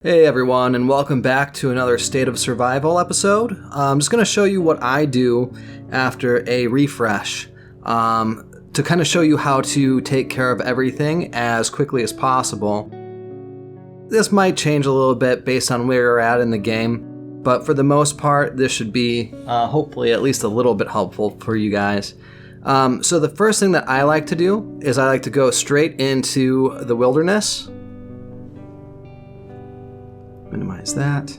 Hey everyone, and welcome back to another State of Survival episode. I'm just going to show you what I do after a refresh to kind of show you how to take care of everything as quickly as possible. This might change a little bit based on where you're at in the game, but for the most part, this should be hopefully at least a little bit helpful for you guys. So the first thing that I like to do is I like to go straight into the wilderness. Minimize that.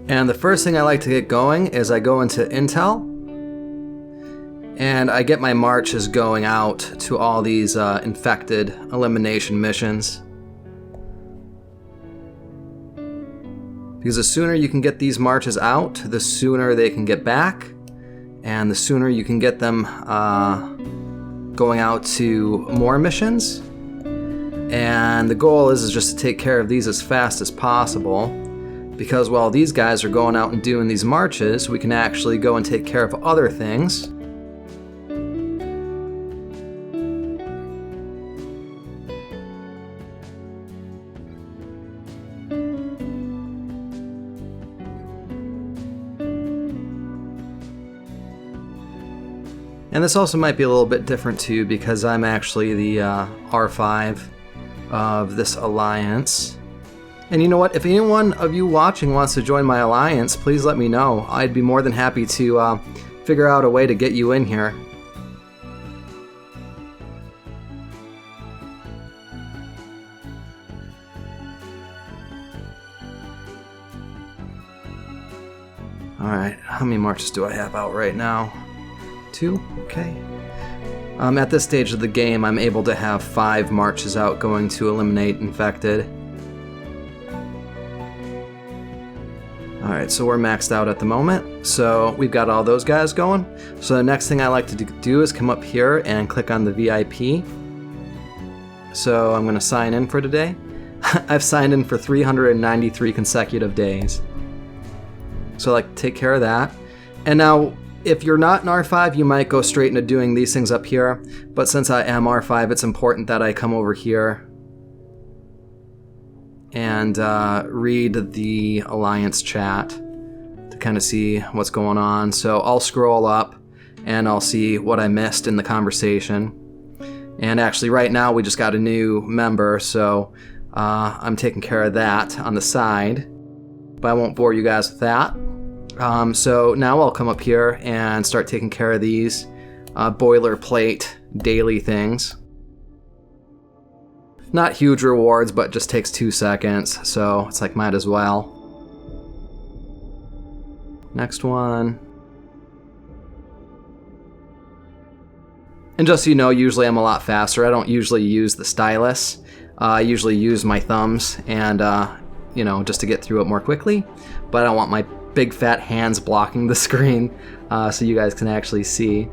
And the first thing I like to get going is I go into Intel and I get my marches going out to all these infected elimination missions. Because the sooner you can get these marches out, the sooner they can get back. And the sooner you can get them going out to more missions. And the goal is just to take care of these as fast as possible. Because while these guys are going out and doing these marches, we can actually go and take care of other things. And this also might be a little bit different too, because I'm actually the R5 of this alliance. And you know what? If anyone of you watching wants to join my alliance, please let me know. I'd be more than happy to figure out a way to get you in here. Alright, how many marches do I have out right now? 2? Okay. At this stage of the game, I'm able to have 5 marches out going to eliminate infected. Alright, so we're maxed out at the moment. So we've got all those guys going. So the next thing I like to do is come up here and click on the VIP. So I'm going to sign in for today. I've signed in for 393 consecutive days. So I like to take care of that. And now, if you're not an R5, you might go straight into doing these things up here, but since I am R5, it's important that I come over here and read the Alliance chat to kind of see what's going on. So I'll scroll up and I'll see what I missed in the conversation. And actually right now we just got a new member, so I'm taking care of that on the side, but I won't bore you guys with that. So now I'll come up here and start taking care of these boilerplate daily things. Not huge rewards, but just takes 2 seconds, so it's like might as well. Next one. And just so you know, usually I'm a lot faster. I don't usually use the stylus. I usually use my thumbs and, just to get through it more quickly. But I don't want my big fat hands blocking the screen so you guys can actually see.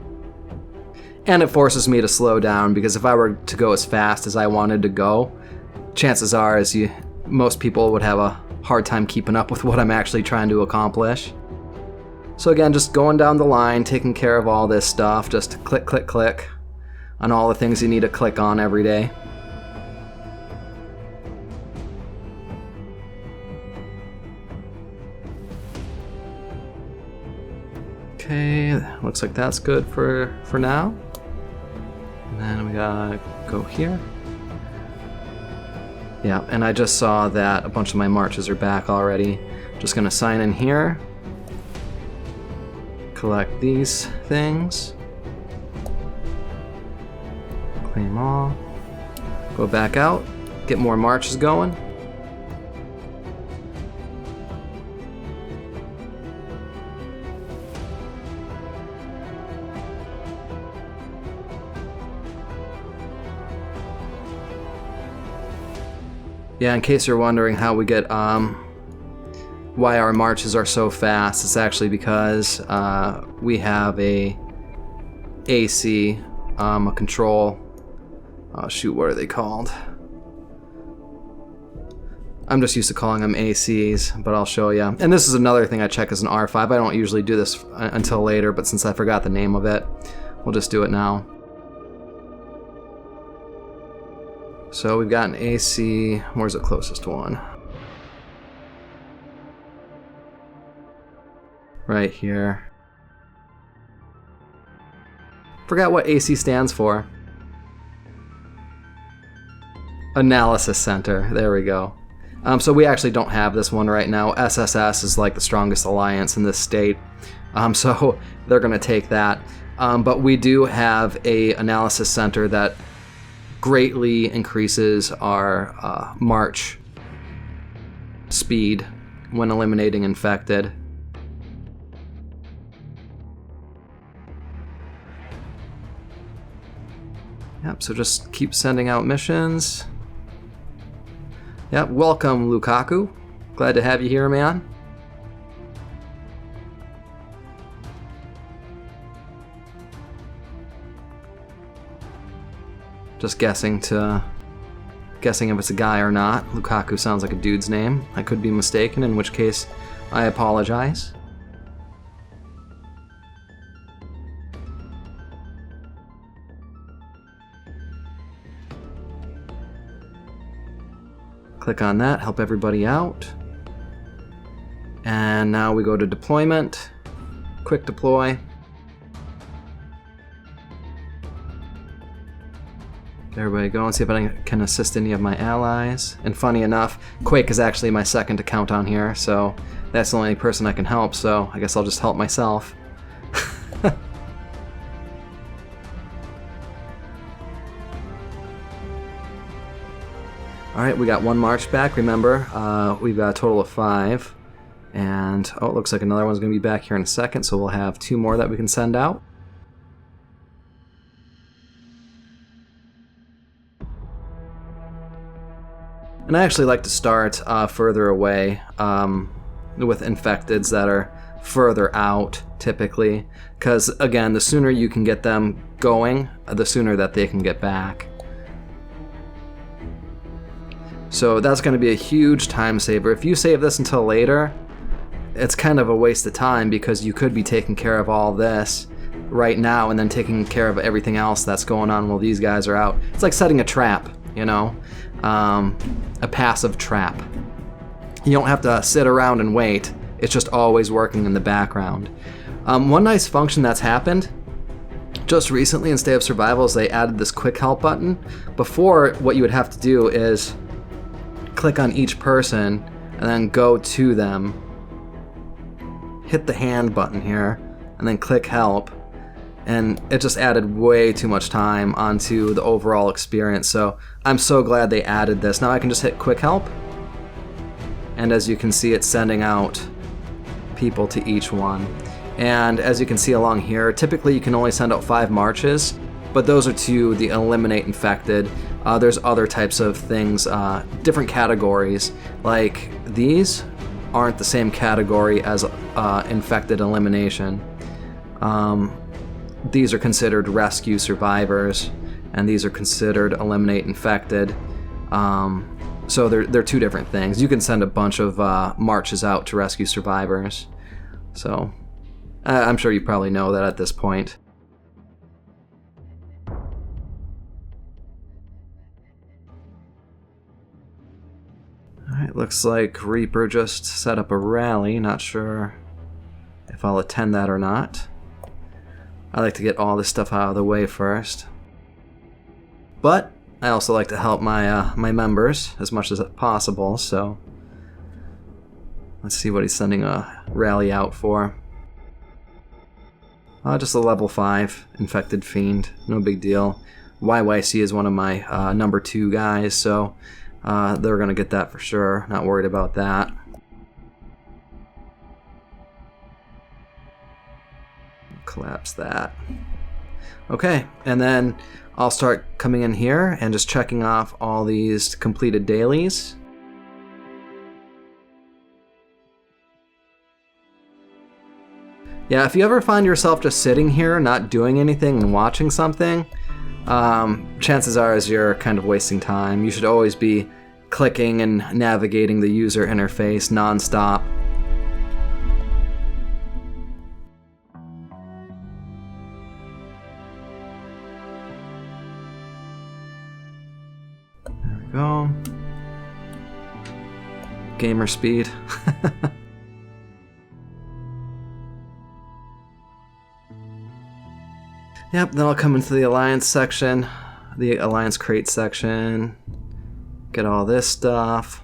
And it forces me to slow down, because if I were to go as fast as I wanted to go, chances are most people would have a hard time keeping up with what I'm actually trying to accomplish. So again, just going down the line, taking care of all this stuff, just click, click, click on all the things you need to click on every day. Okay, looks like that's good for now. And then we gotta go here. Yeah, and I just saw that a bunch of my marches are back already. Just gonna sign in here. Collect these things. Claim all. Go back out, get more marches going. Yeah, in case you're wondering how we get, why our marches are so fast, it's actually because we have a AC, a control, shoot, what are they called? I'm just used to calling them ACs, but I'll show you. And this is another thing I check as an R5. I don't usually do this until later, but since I forgot the name of it, we'll just do it now. So we've got an AC. Where's the closest one? Right here. Forgot what AC stands for. Analysis Center. There we go. So we actually don't have this one right now. SSS is like the strongest alliance in this state. So they're going to take that. But we do have a analysis center that greatly increases our march speed when eliminating infected. Yep, so just keep sending out missions. Yep, welcome Lukaku. Glad to have you here, man. Just guessing if it's a guy or not. Lukaku sounds like a dude's name. I could be mistaken, in which case I apologize. Click on that, help everybody out. And now we go to deployment, quick deploy. Get everybody going, see if I can assist any of my allies. And funny enough, Quake is actually my second account on here, so that's the only person I can help, so I guess I'll just help myself. Alright, we got one march back, remember, we've got a total of 5. And, oh, it looks like another one's going to be back here in a second, so we'll have 2 more that we can send out. And I actually like to start further away with infecteds that are further out, typically. Because, again, the sooner you can get them going, the sooner that they can get back. So that's going to be a huge time saver. If you save this until later, it's kind of a waste of time because you could be taking care of all this right now and then taking care of everything else that's going on while these guys are out. It's like setting a trap, you know, a passive trap. You don't have to sit around and wait. It's just always working in the background. One nice function that's happened just recently in State of Survival is they added this quick help button. Before, what you would have to do is click on each person and then go to them, hit the hand button here, and then click help, and it just added way too much time onto the overall experience. So I'm so glad they added this. Now I can just hit quick help, and as you can see, it's sending out people to each one. And as you can see along here, typically you can only send out 5 marches, but those are to the eliminate infected. There's other types of things, different categories. Like these aren't the same category as infected elimination. These are considered rescue survivors, and these are considered eliminate infected. So they're 2 different things. You can send a bunch of marches out to rescue survivors. So I'm sure you probably know that at this point. Alright, looks like Reaper just set up a rally. Not sure if I'll attend that or not. I like to get all this stuff out of the way first. But I also like to help my my members as much as possible, so let's see what he's sending a rally out for. Just a level 5 infected fiend, no big deal. YYC is one of my number 2 guys, so they're gonna get that for sure. Not worried about that. Collapse that. Okay, and then I'll start coming in here and just checking off all these completed dailies. Yeah, if you ever find yourself just sitting here not doing anything and watching something, chances are you're kind of wasting time. You should always be clicking and navigating the user interface non-stop. go. Gamer speed. Yep, then I'll come into the Alliance section, the Alliance crate section, get all this stuff,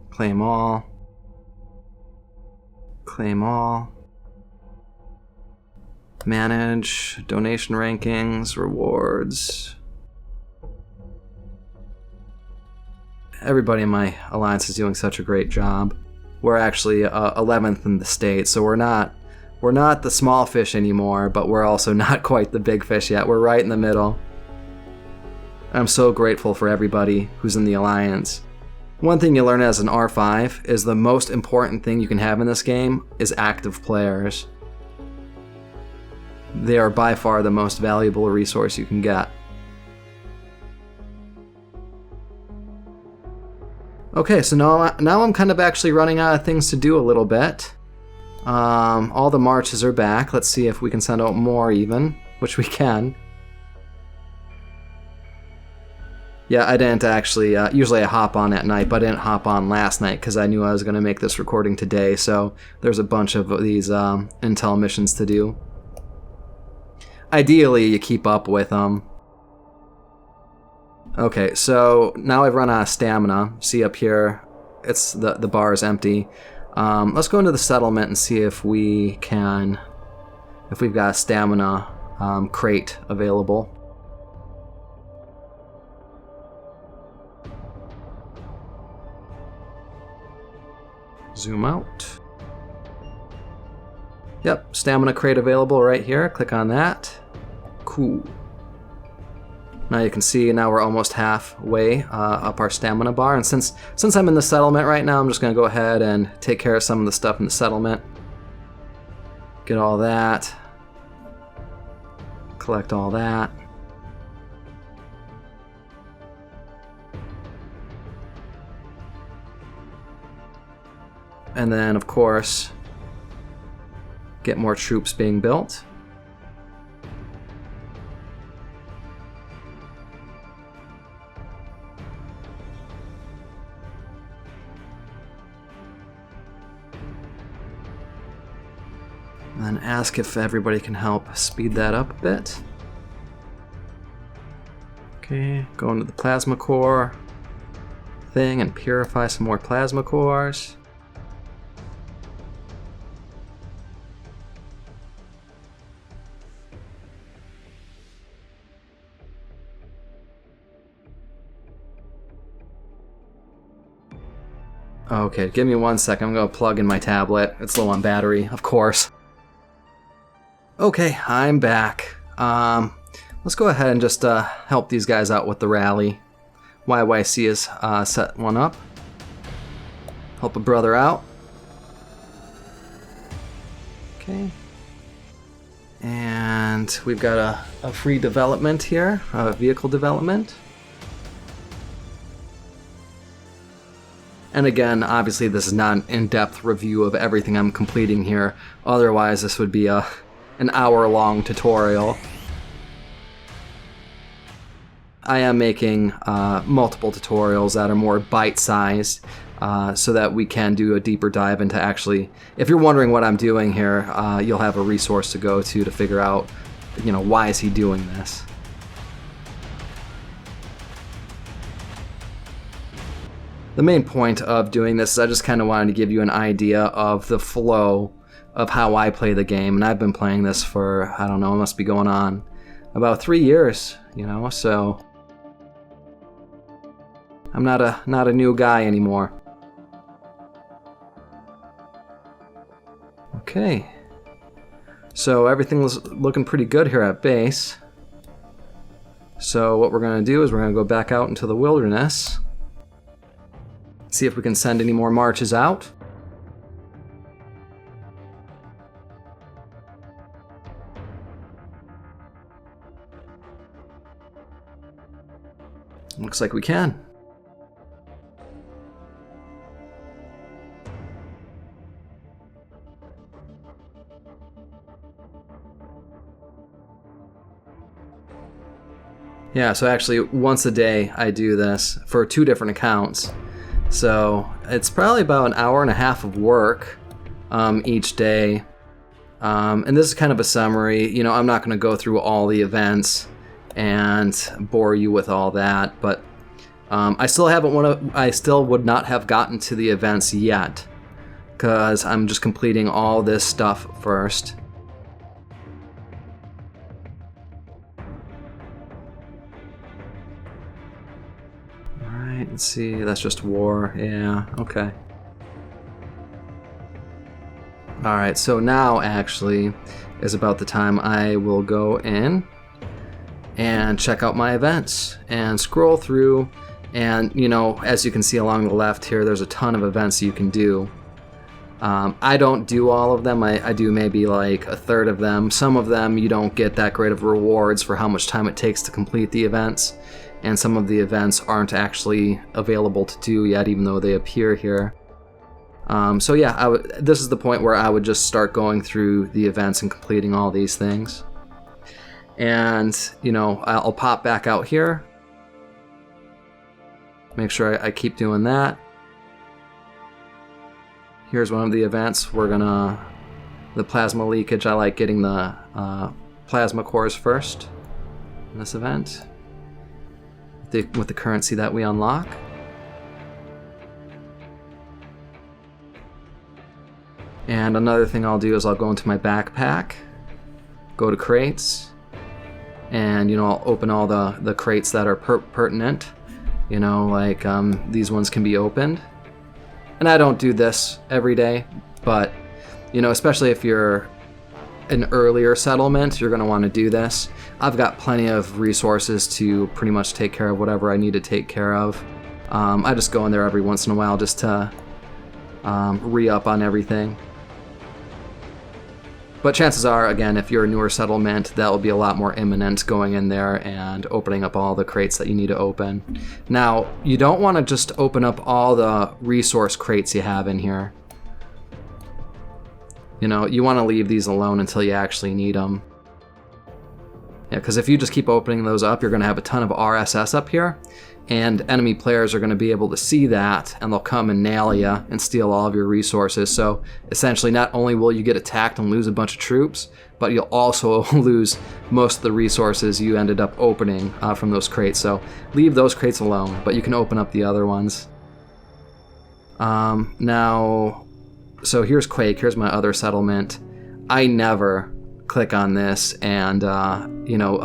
claim all, manage, donation rankings, rewards. Everybody in my Alliance is doing such a great job. We're actually 11th in the state, so we're not the small fish anymore, but we're also not quite the big fish yet. We're right in the middle. I'm so grateful for everybody who's in the Alliance. One thing you learn as an R5 is the most important thing you can have in this game is active players. They are by far the most valuable resource you can get. Okay, so now I'm kind of actually running out of things to do a little bit. All the marches are back. Let's see if we can send out more even, which we can. Yeah, I didn't actually, usually I hop on at night, but I didn't hop on last night because I knew I was going to make this recording today, so there's a bunch of these intel missions to do. Ideally, you keep up with them. Okay, so now I've run out of stamina. See up here, it's the bar is empty. Let's go into the settlement and see if we've got a stamina crate available. Zoom out. Yep, stamina crate available right here. Click on that. Cool. Now you can see now we're almost halfway up our stamina bar, and since I'm in the settlement right now, I'm just going to go ahead and take care of some of the stuff in the settlement. Get all that. Collect all that. And then, of course, get more troops being built. And then ask if everybody can help speed that up a bit. Okay, go into the plasma core thing and purify some more plasma cores. Okay, give me 1 second. I'm going to plug in my tablet. It's low on battery, of course. Okay, I'm back. Let's go ahead and just help these guys out with the rally. YYC has set one up. Help a brother out. Okay. And we've got a free development here, vehicle development. And again, obviously this is not an in-depth review of everything I'm completing here. Otherwise, this would be an hour-long tutorial. I am making multiple tutorials that are more bite-sized so that we can do a deeper dive into actually, if you're wondering what I'm doing here, you'll have a resource to go to figure out, you know, why is he doing this. The main point of doing this is I just kind of wanted to give you an idea of the flow of how I play the game, and I've been playing this for, I don't know, it must be going on about 3 years, you know, so I'm not a new guy anymore. Okay, so everything's looking pretty good here at base. So what we're going to do is we're going to go back out into the wilderness, see if we can send any more marches out. Looks like we can. Yeah, so actually once a day I do this for 2 different accounts. So it's probably about an hour and a half of work each day. And this is kind of a summary. You know, I'm not going to go through all the events and bore you with all that, but I still would not have gotten to the events yet because I'm just completing all this stuff first. Alright, let's see, that's just war. Yeah, okay. Alright, so now actually is about the time I will go in and check out my events and scroll through. And, you know, as you can see along the left here, there's a ton of events you can do. I don't do all of them. I do maybe like a third of them. Some of them you don't get that great of rewards for how much time it takes to complete the events. And some of the events aren't actually available to do yet, even though they appear here. So yeah, this is the point where I would just start going through the events and completing all these things. And, you know, I'll pop back out here. Make sure I keep doing that. Here's one of the events. The plasma leakage. I like getting the plasma cores first in this event with the currency that we unlock. And another thing I'll do is I'll go into my backpack, go to crates, and, you know, I'll open all the crates that are pertinent. You know, like these ones can be opened. And I don't do this every day, but, you know, especially if you're an earlier settlement, you're going to want to do this. I've got plenty of resources to pretty much take care of whatever I need to take care of. I just go in there every once in a while just to re-up on everything. But chances are, again, if you're a newer settlement, that will be a lot more imminent going in there and opening up all the crates that you need to open. Now, you don't want to just open up all the resource crates you have in here. You know, you want to leave these alone until you actually need them. Yeah, because if you just keep opening those up, you're going to have a ton of RSS up here, and enemy players are going to be able to see that, and they'll come and nail you and steal all of your resources. So essentially, not only will you get attacked and lose a bunch of troops, but you'll also lose most of the resources you ended up opening from those crates. So leave those crates alone, but you can open up the other ones. Now, so here's Quake. Here's my other settlement. I never click on this and, you know,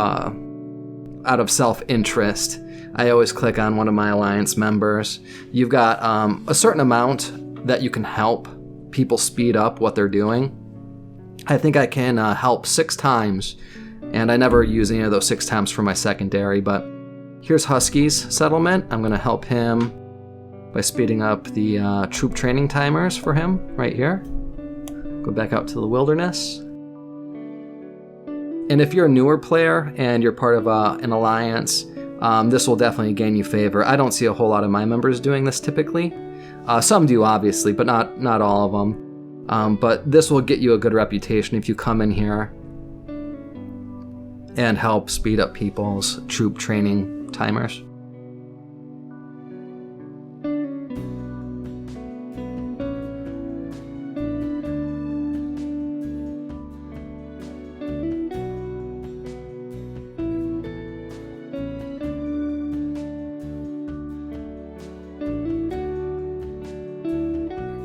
out of self-interest, I always click on one of my alliance members. You've got a certain amount that you can help people speed up what they're doing. I think I can help 6 times, and I never use any of those 6 times for my secondary, but here's Husky's settlement. I'm going to help him by speeding up the troop training timers for him right here. Go back out to the wilderness. And if you're a newer player and you're part of an alliance, this will definitely gain you favor. I don't see a whole lot of my members doing this typically. Some do, obviously, but not all of them. But this will get you a good reputation if you come in here and help speed up people's troop training timers.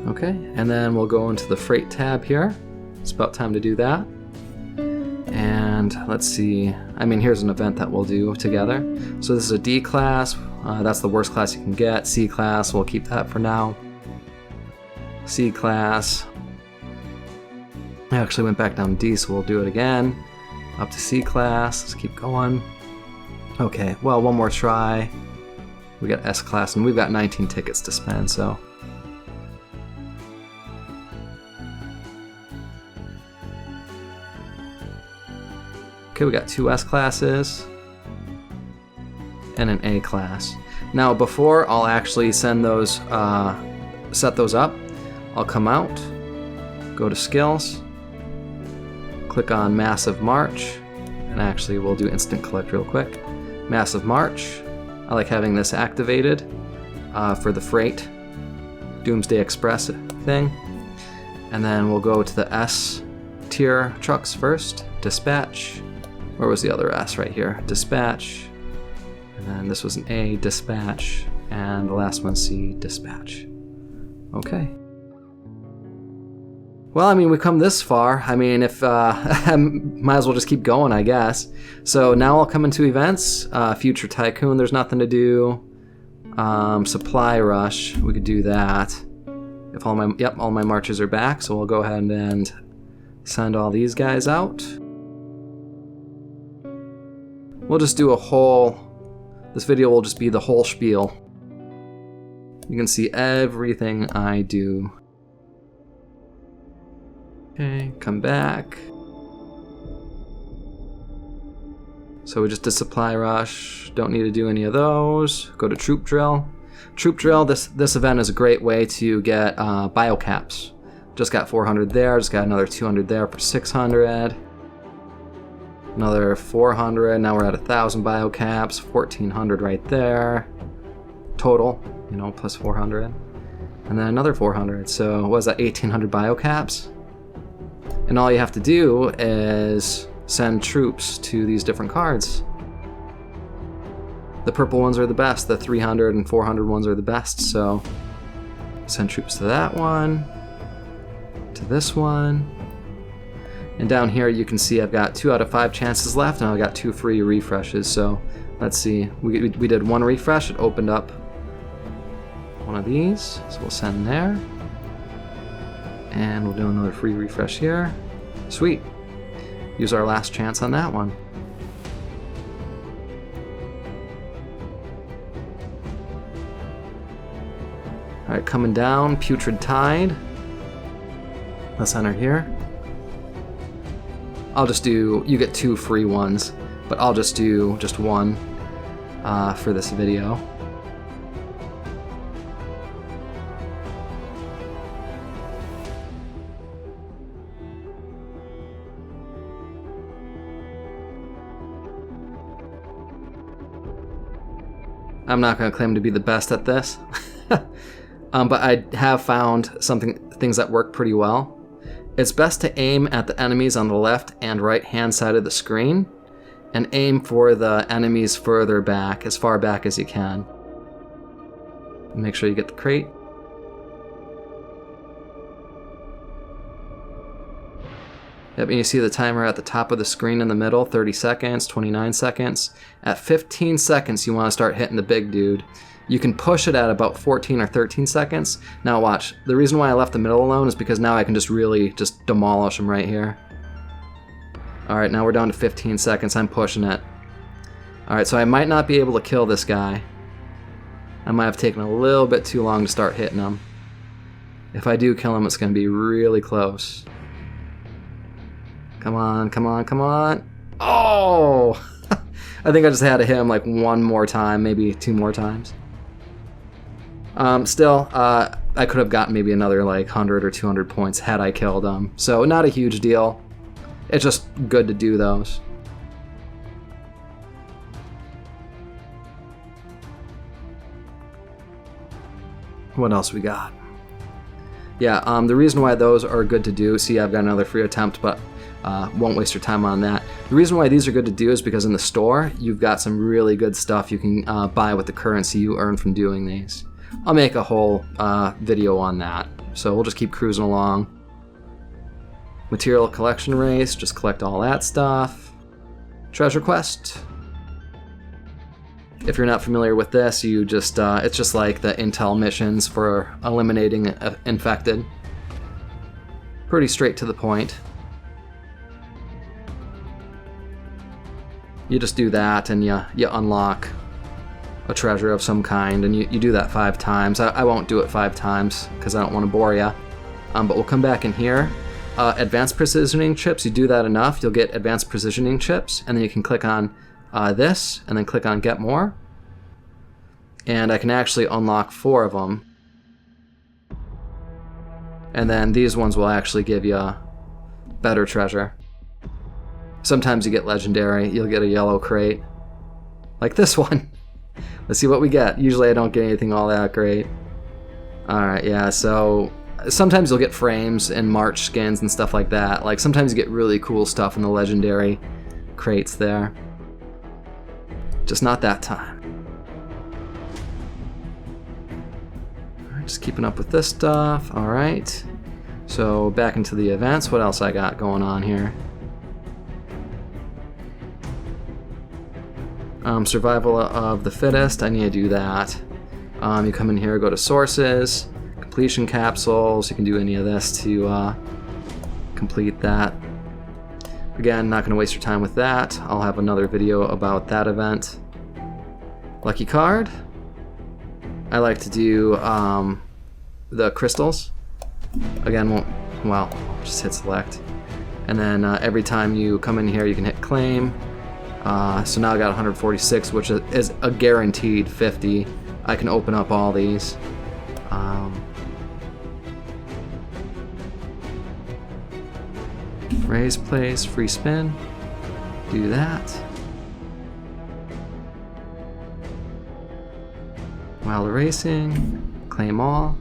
Okay, and then we'll go into the freight tab here. It's about time to do that. And let's see, I mean, here's an event that we'll do together. So this is a D class, that's the worst class you can get. C class, we'll keep that for now. C class. I actually went back down to D, so we'll do it again. Up to C class, let's keep going. Okay, well, one more try. We got S class, and we've got 19 tickets to spend, so. Okay, we got 2 S classes and an A class. Now, before I'll actually send those, set those up, I'll come out, go to skills, click on Massive March, and actually we'll do Instant Collect real quick. Massive March. I like having this activated for the freight Doomsday Express thing. And then we'll go to the S tier trucks first. Dispatch. Where was the other S? Right here. Dispatch. And then this was an A, Dispatch. And the last one, C, Dispatch. Okay. Well, I mean, we've come this far. I mean, if might as well just keep going, I guess. So now I'll come into events. Future Tycoon, there's nothing to do. Supply Rush, we could do that. If all my marches are back, so we'll go ahead and send all these guys out. We'll just do a whole. This video will just be the whole spiel. You can see everything I do. Okay, come back. So we just did Supply Rush. Don't need to do any of those. Go to Troop Drill. Troop Drill, this event is a great way to get biocaps. Just got 400 there, just got another 200 there for 600. Another 400, now we're at 1,000 biocaps, 1,400 right there. Total, you know, plus 400. And then another 400, so what was that, 1,800 biocaps? And all you have to do is send troops to these different cards. The purple ones are the best, the 300 and 400 ones are the best, so send troops to that one, to this one. And down here you can see I've got 2 out of 5 chances left, and I've got 2 free refreshes. So let's see, we did 1 refresh, it opened up one of these, so we'll send there. And we'll do another free refresh here. Sweet. Use our last chance on that one. Alright, coming down, Putrid Tide. Let's enter here. I'll just do, you get 2 free ones, but I'll just do just 1 for this video. I'm not going to claim to be the best at this, but I have found things that work pretty well. It's best to aim at the enemies on the left and right hand side of the screen, and aim for the enemies further back, as far back as you can. Make sure you get the crate. Yep, and you see the timer at the top of the screen in the middle, 30 seconds, 29 seconds. At 15 seconds, you want to start hitting the big dude. You can push it at about 14 or 13 seconds. Now watch, the reason why I left the middle alone is because now I can just really just demolish him right here. Alright, now we're down to 15 seconds, I'm pushing it. Alright, so I might not be able to kill this guy. I might have taken a little bit too long to start hitting him. If I do kill him, it's going to be really close. Come on, come on, come on. Oh! I think I just had to hit him like 1 more time, maybe 2 more times. Still, I could have gotten maybe another like 100 or 200 points had I killed him. So not a huge deal. It's just good to do those. What else we got? Yeah, the reason why those are good to do, see I've got another free attempt, but won't waste your time on that. The reason why these are good to do is because in the store, you've got some really good stuff you can buy with the currency you earn from doing these. I'll make a whole video on that, so we'll just keep cruising along. Material collection race, just collect all that stuff. Treasure quest. If you're not familiar with this, you just it's just like the intel missions for eliminating infected. Pretty straight to the point. You just do that and you unlock a treasure of some kind, and you do that 5 times. I won't do it 5 times because I don't want to bore you. But we'll come back in here. Advanced Precisioning Chips, you do that enough, you'll get Advanced Precisioning Chips, and then you can click on this, and then click on Get More. And I can actually unlock 4 of them. And then these ones will actually give you better treasure. Sometimes you get legendary, you'll get a yellow crate. like this one. Let's see what we get. Usually I don't get anything all that great. Alright, yeah, so sometimes you'll get frames and March skins and stuff like that. Like sometimes you get really cool stuff in the legendary crates there. Just not that time. Alright, just keeping up with this stuff. Alright. So back into the events. What else I got going on here? Survival of the fittest. I need to do that. You come in here, go to sources, completion capsules. You can do any of this to complete that. Again, not going to waste your time with that. I'll have another video about that event. Lucky card. I like to do the crystals. Again, well, just hit select. And then every time you come in here, you can hit claim. So now I got 146, which is a guaranteed 50. I can open up all these. Raise place, free spin. Do that. While erasing, claim all.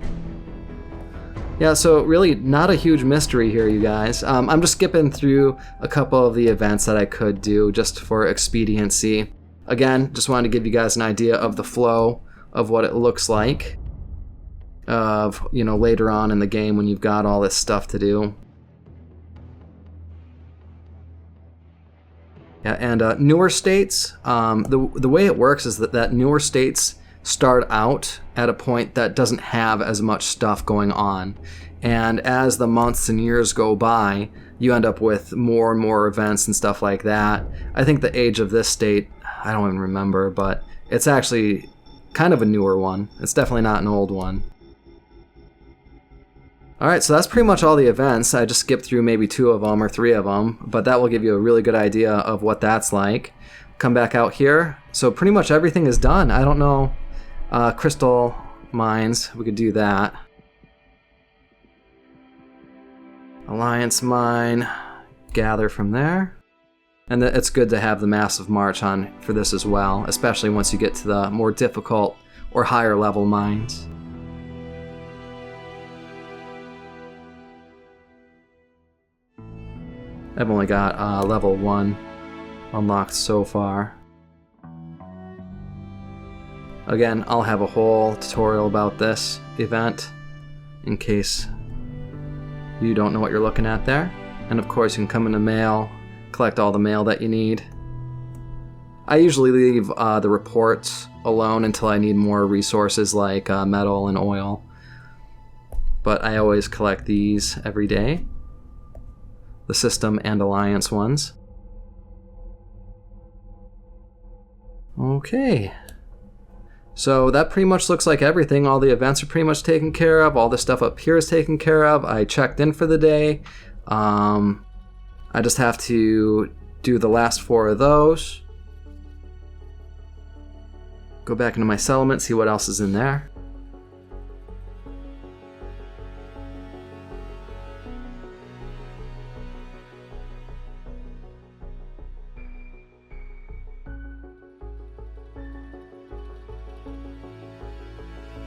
Yeah, so really not a huge mystery here, you guys. I'm just skipping through a couple of the events that I could do just for expediency. Again, just wanted to give you guys an idea of the flow of what it looks like of, you know, later on in the game when you've got all this stuff to do. Yeah, and newer states, the way it works is that newer states start out at a point that doesn't have as much stuff going on. And as the months and years go by, you end up with more and more events and stuff like that. I think the age of this state, I don't even remember, but it's actually kind of a newer one. It's definitely not an old one. Alright, so that's pretty much all the events. I just skipped through maybe 2 of them or 3 of them, but that will give you a really good idea of what that's like. Come back out here. So pretty much everything is done. I don't know. Crystal mines, we could do that. Alliance mine, gather from there. And it's good to have the Massive March on for this as well, especially once you get to the more difficult or higher level mines. I've only got level 1 unlocked so far. Again, I'll have a whole tutorial about this event in case you don't know what you're looking at there. And of course, you can come into mail, collect all the mail that you need. I usually leave the reports alone until I need more resources like metal and oil. But I always collect these every day. The system and alliance ones. Okay. So that pretty much looks like everything. All the events are pretty much taken care of. All the stuff up here is taken care of. I checked in for the day. I just have to do the last 4 of those. Go back into my settlement, see what else is in there.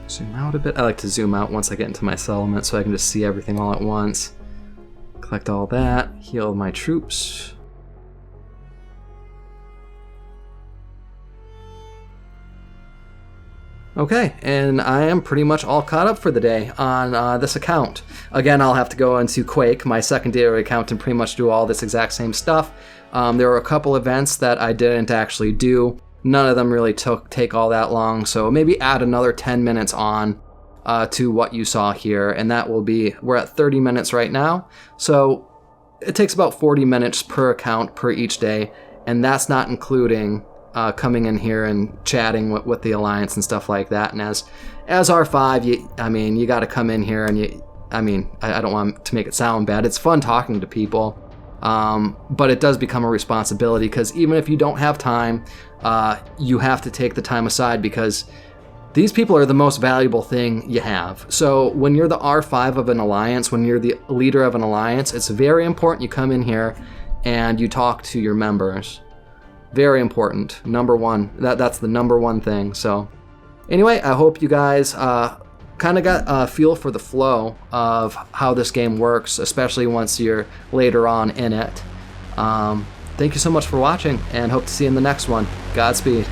Zoom out a bit. I like to zoom out once I get into my settlement so I can just see everything all at once. Collect all that, heal my troops. Okay, and I am pretty much all caught up for the day on this account. Again, I'll have to go into Quake, my secondary account, and pretty much do all this exact same stuff. There were a couple events that I didn't actually do. None of them really take all that long, so maybe add another 10 minutes on to what you saw here, and that will be, we're at 30 minutes right now, so it takes about 40 minutes per account per each day, and that's not including coming in here and chatting with the Alliance and stuff like that. And as R5, you got to come in here and I don't want to make it sound bad. It's fun talking to people, but it does become a responsibility because even if you don't have time, you have to take the time aside because these people are the most valuable thing you have. So when you're the R5 of an alliance, when you're the leader of an alliance, it's very important you come in here and you talk to your members. Very important. Number one. That's the number one thing. So anyway, I hope you guys kind of got a feel for the flow of how this game works, especially once you're later on in it. Thank you so much for watching, and hope to see you in the next one. Godspeed.